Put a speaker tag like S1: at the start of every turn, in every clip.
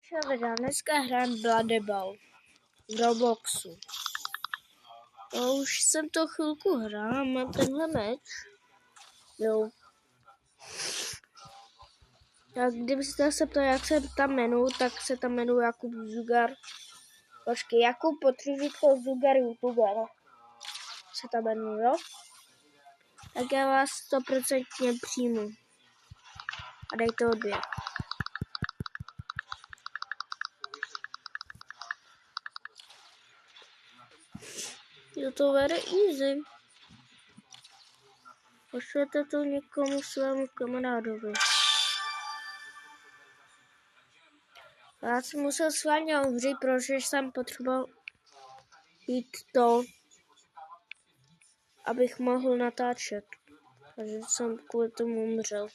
S1: Čau, dneska hrám Bloody Ball v Robloxu. Už jsem to chvilku hrál, mám tenhle meč. Jo. Tak kdybyste se ptali, jak se tam jmenuji, tak se tam jmenuji Jakub Zugar. Počkej, Jakub Potřižitko Zugar YouTuber. Se tam jmenuji, jo? Tak já vás 100% přijmu. A dejte odběr. Je to very easy. Pošlete to někomu svému kamarádovi. Já jsem musel schválně umřít, protože jsem potřeboval jít to, abych mohl natáčet. Takže jsem kvůli tomu umřel.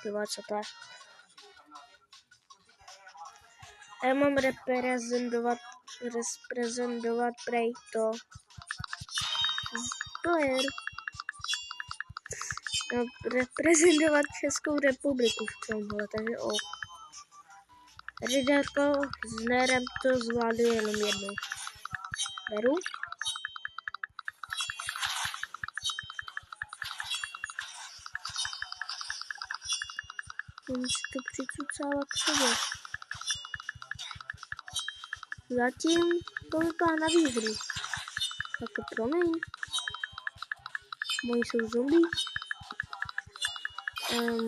S1: Dívat, co to je. Já mám reprezentovat prej to. Reprezentovat Českou republiku v tomhle, takže o. Riderko s Nerem to zvládnu jenom jednou. Beru. Musí to přicucávat k sobě. Zatím to vypadá na výhru. Tak to promiň. Moji jsou zombie.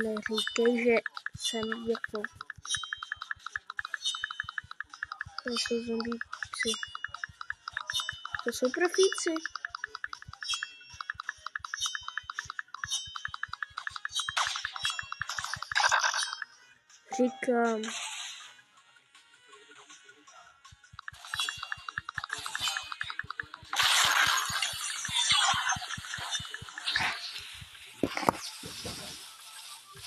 S1: Neříkej, že jsem jako... To jsou zombíci. To jsou profíci. Říkám.